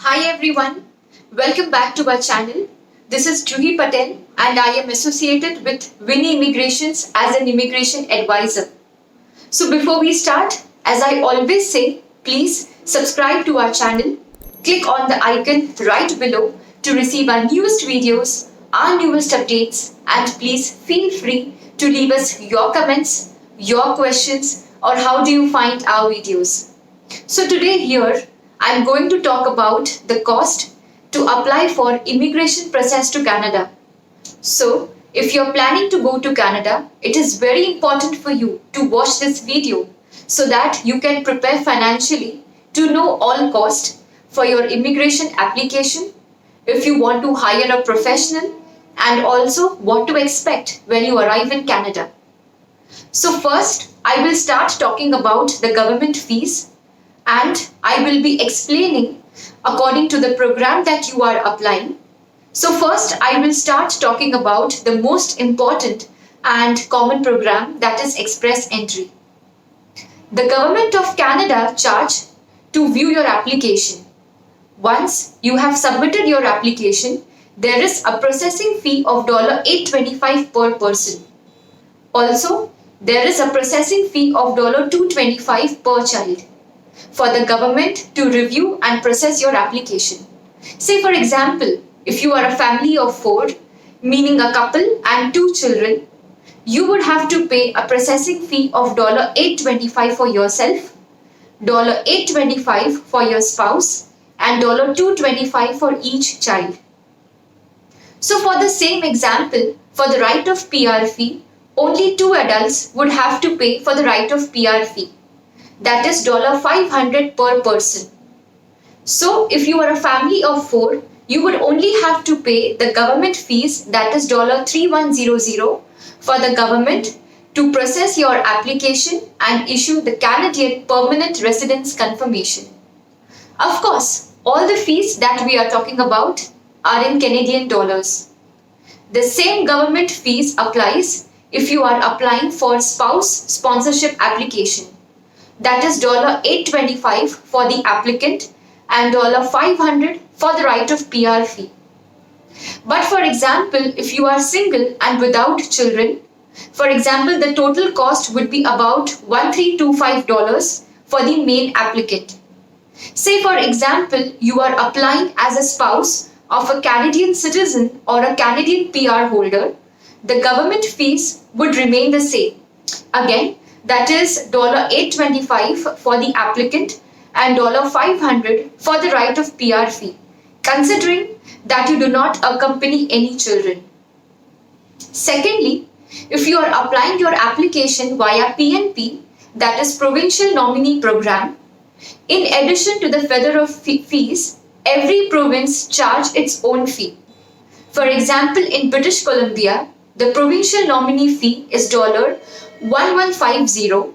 Hi everyone, welcome back to our channel. This is Juhi Patel and I am associated with Winnie Immigrations as an immigration advisor. So before we start, as I always say, please subscribe to our channel, click on the icon right below to receive our newest videos, our newest updates, and please feel free to leave us your comments, your questions, or how do you find our videos. So today here I am going to talk about the cost to apply for immigration process to Canada. So if you're planning to go to Canada, it is very important for you to watch this video so that you can prepare financially to know all cost for your immigration application, if you want to hire a professional, and also what to expect when you arrive in Canada. So first, I will start talking about the government fees and I will be explaining according to the program that you are applying. So first, I will start talking about the most important and common program, that is Express Entry. The Government of Canada charge to view your application. Once you have submitted your application, there is a processing fee of $8.25 per person. Also, there is a processing fee of $2.25 per child for the government to review and process your application. Say for example, if you are a family of 4, meaning a couple and 2 children, you would have to pay a processing fee of $8.25 for yourself, $8.25 for your spouse, and $2.25 for each child. So for the same example, for the right of PR fee, only 2 adults would have to pay for the right of PR fee. That is $500 per person. So if you are a family of 4, you would only have to pay the government fees, that is $3,100 for the government to process your application and issue the Canadian permanent residence confirmation. Of course, all the fees that we are talking about are in Canadian dollars. The same government fees applies if you are applying for spouse sponsorship application. That is $8.25 for the applicant and $500 for the right of PR fee. But for example, if you are single and without children, for example, the total cost would be about $1,325 for the main applicant. Say for example, you are applying as a spouse of a Canadian citizen or a Canadian PR holder, the government fees would remain the same. Again, that is $8.25 for the applicant and $500 for the right of PR fee, considering that you do not accompany any children. Secondly, if you are applying your application via PNP, that is Provincial Nominee Program, in addition to the federal fees, every province charge its own fee. For example, in British Columbia, the provincial nominee fee is $1150.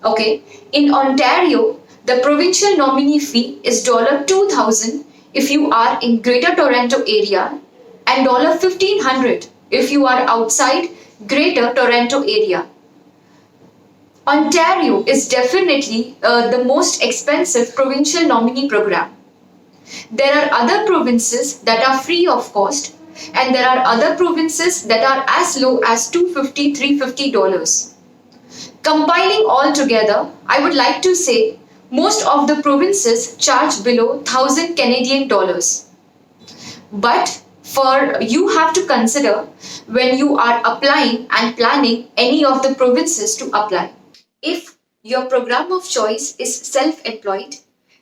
Okay. In Ontario, the provincial nominee fee is $2,000 if you are in Greater Toronto area and $1,500 if you are outside Greater Toronto area. Ontario is definitely the most expensive provincial nominee program. There are other provinces that are free of cost and there are other provinces that are as low as $250, $350. Compiling all together, I would like to say most of the provinces charge below 1,000 Canadian dollars. But you have to consider when you are applying and planning any of the provinces to apply. If your program of choice is self-employed,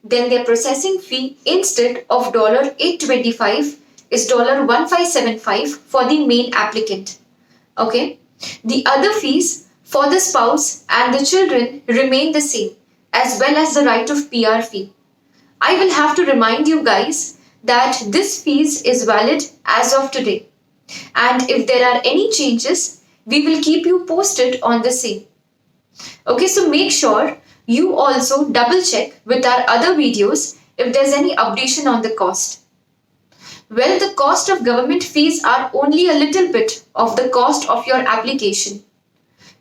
then their processing fee instead of $8.25 is $1,575 for the main applicant. Okay. The other fees for the spouse and the children remain the same, as well as the right of PR fee. I will have to remind you guys that this fees is valid as of today. And if there are any changes, we will keep you posted on the same. Okay, so make sure you also double check with our other videos if there's any updation on the cost. Well, the cost of government fees are only a little bit of the cost of your application.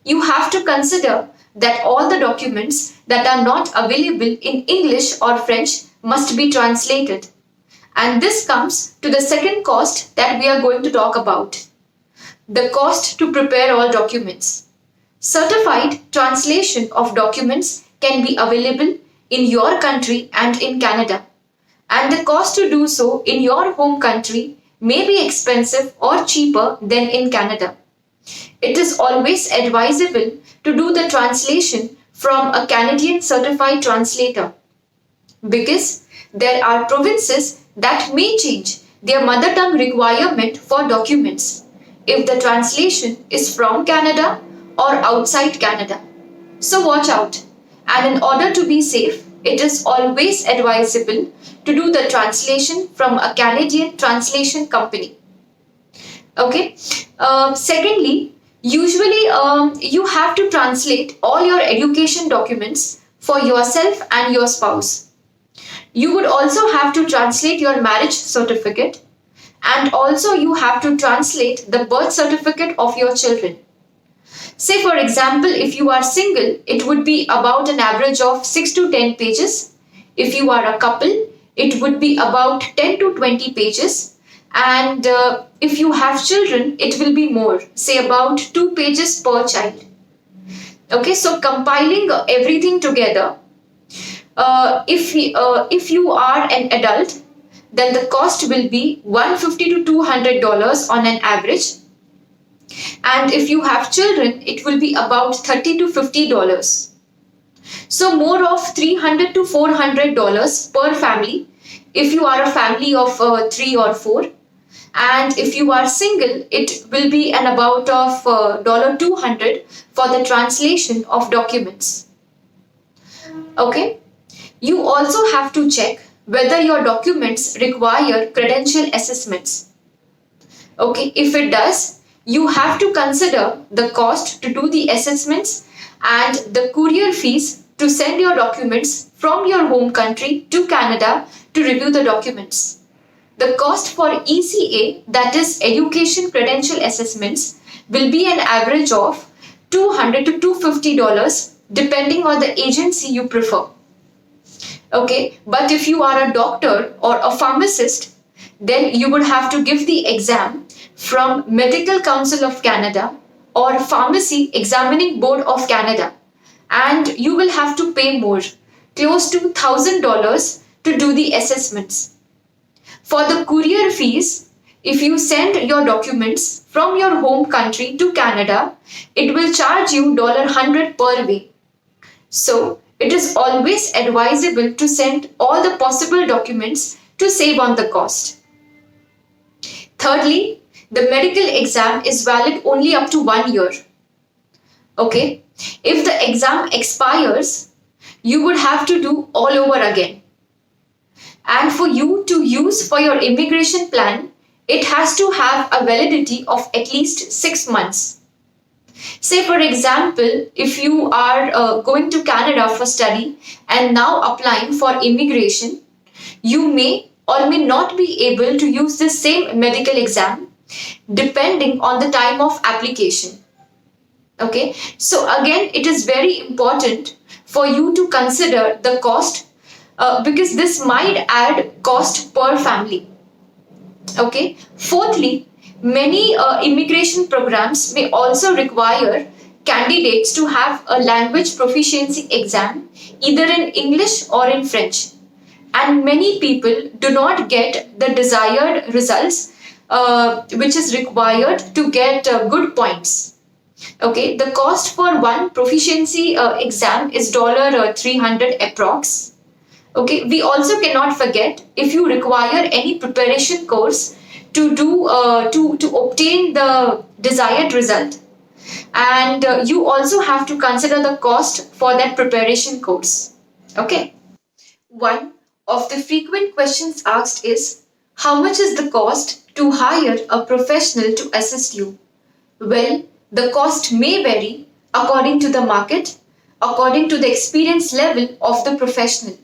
You have to consider that all the documents that are not available in English or French must be translated. And this comes to the second cost that we are going to talk about, the cost to prepare all documents. Certified translation of documents can be available in your country and in Canada, and the cost to do so in your home country may be expensive or cheaper than in Canada. It is always advisable to do the translation from a Canadian certified translator, because there are provinces that may change their mother tongue requirement for documents if the translation is from Canada or outside Canada. So watch out. And in order to be safe, it is always advisable to do the translation from a Canadian translation company. Okay. Secondly, usually you have to translate all your education documents for yourself and your spouse. You would also have to translate your marriage certificate, and also you have to translate the birth certificate of your children. Say for example, if you are single, it would be about an average of 6 to 10 pages. If you are a couple, it would be about 10 to 20 pages. And if you have children, it will be more, say about 2 pages per child. Okay, so compiling everything together, if you are an adult, then the cost will be $150 to $200 on an average. And if you have children, it will be about $30 to $50. So more of $300 to $400 per family if you are a family of 3 or 4. And if you are single, it will be an about of $200 for the translation of documents. Okay. You also have to check whether your documents require credential assessments. Okay, if it does, you have to consider the cost to do the assessments and the courier fees to send your documents from your home country to Canada to review the documents. The cost for ECA, that is Education Credential Assessments, will be an average of $200 to $250 depending on the agency you prefer. Okay, but if you are a doctor or a pharmacist, then you would have to give the exam from Medical Council of Canada or Pharmacy Examining Board of Canada, and you will have to pay more, close to $1,000 to do the assessments. For the courier fees, if you send your documents from your home country to Canada, it will charge you $100 per way. So, it is always advisable to send all the possible documents to save on the cost. Thirdly, the medical exam is valid only up to 1 year. Okay, if the exam expires, you would have to do all over again. And for you to use for your immigration plan, it has to have a validity of at least 6 months. Say for example, if you are going to Canada for study and now applying for immigration, you may or may not be able to use the same medical exam depending on the time of application. Okay, so again, it is very important for you to consider the cost because this might add cost per family. Okay, fourthly, many immigration programs may also require candidates to have a language proficiency exam either in English or in French. And many people do not get the desired results which is required to get good points. Okay, the cost for one proficiency exam is $300 approx. Okay, we also cannot forget if you require any preparation course to do to obtain the desired result, and you also have to consider the cost for that preparation course. Okay, one of the frequent questions asked is, how much is the cost to hire a professional to assist you? Well, the cost may vary according to the market, according to the experience level of the professional,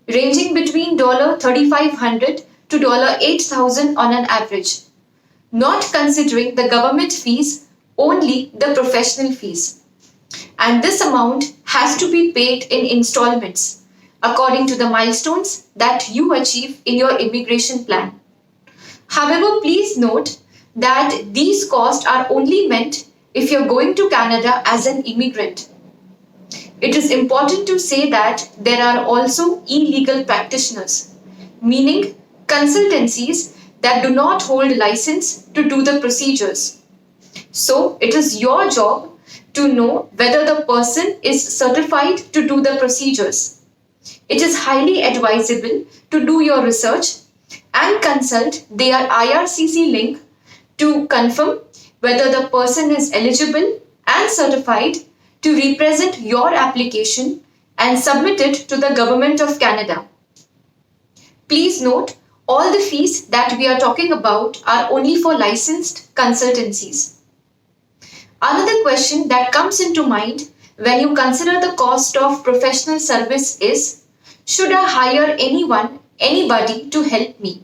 ranging between $3,500 to $8,000 on an average, not considering the government fees, only the professional fees. And this amount has to be paid in installments, according to the milestones that you achieve in your immigration plan. However, please note that these costs are only meant if you're going to Canada as an immigrant. It is important to say that there are also illegal practitioners, meaning consultancies that do not hold license to do the procedures. So it is your job to know whether the person is certified to do the procedures. It is highly advisable to do your research and consult their IRCC link to confirm whether the person is eligible and certified to represent your application and submit it to the Government of Canada. Please note, all the fees that we are talking about are only for licensed consultancies. Another question that comes into mind when you consider the cost of professional service is, should I hire anybody to help me?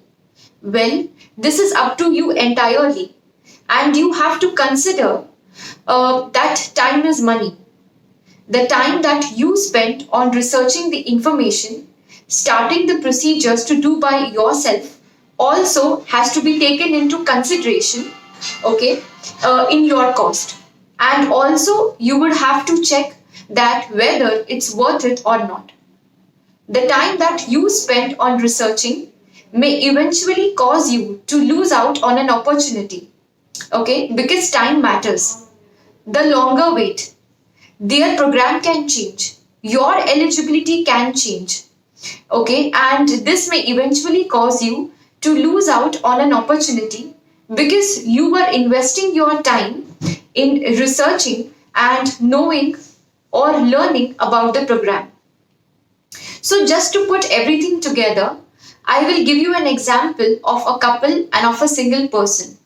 Well, this is up to you entirely, and you have to consider that time is money. The time that you spent on researching the information, starting the procedures to do by yourself, also has to be taken into consideration, okay, in your cost. And also, you would have to check that whether it's worth it or not. The time that you spent on researching may eventually cause you to lose out on an opportunity, okay, because time matters. The longer wait, their program can change, your eligibility can change, okay, and this may eventually cause you to lose out on an opportunity because you were investing your time in researching and knowing or learning about the program. So just to put everything together, I will give you an example of a couple and of a single person.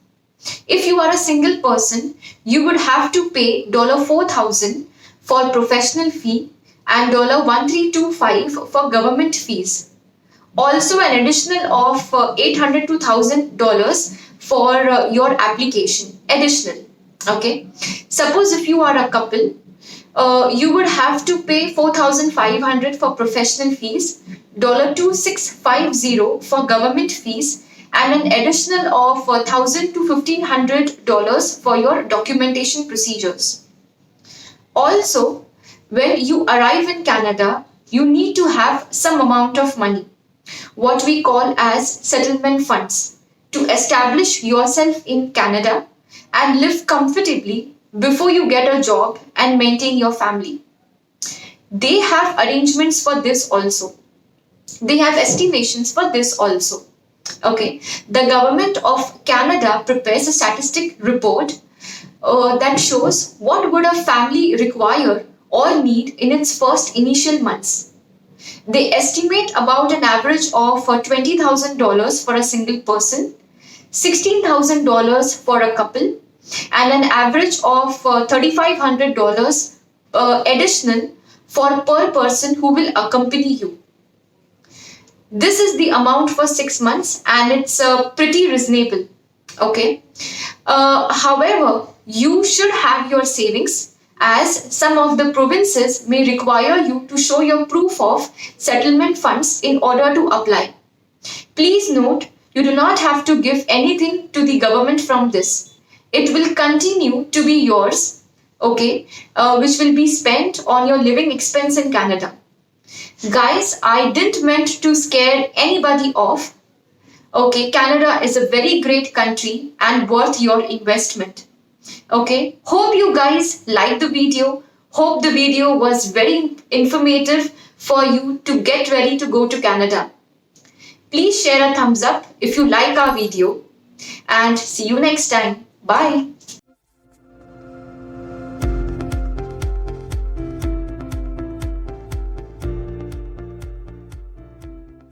If you are a single person, you would have to pay $4,000 for professional fee and $1,325 for government fees. Also an additional of $800 to $1,000 for your application. Additional. Okay. Suppose if you are a couple, you would have to pay $4,500 for professional fees, $2,650 for government fees, and an additional of $1,000 to $1,500 for your documentation procedures. Also, when you arrive in Canada, you need to have some amount of money, what we call as settlement funds, to establish yourself in Canada and live comfortably before you get a job and maintain your family. They have arrangements for this also. They have estimations for this also. Okay, the Government of Canada prepares a statistic report that shows what would a family require or need in its first initial months. They estimate about an average of $20,000 for a single person, $16,000 for a couple, and an average of $3,500 additional for per person who will accompany you. This is the amount for 6 months and it's pretty reasonable. Okay. However, you should have your savings, as some of the provinces may require you to show your proof of settlement funds in order to apply. Please note, you do not have to give anything to the government from this. It will continue to be yours, okay, which will be spent on your living expense in Canada. Guys, I didn't meant to scare anybody off. Okay, Canada is a very great country and worth your investment. Okay, hope you guys liked the video. Hope the video was very informative for you to get ready to go to Canada. Please share a thumbs up if you like our video and see you next time. Bye.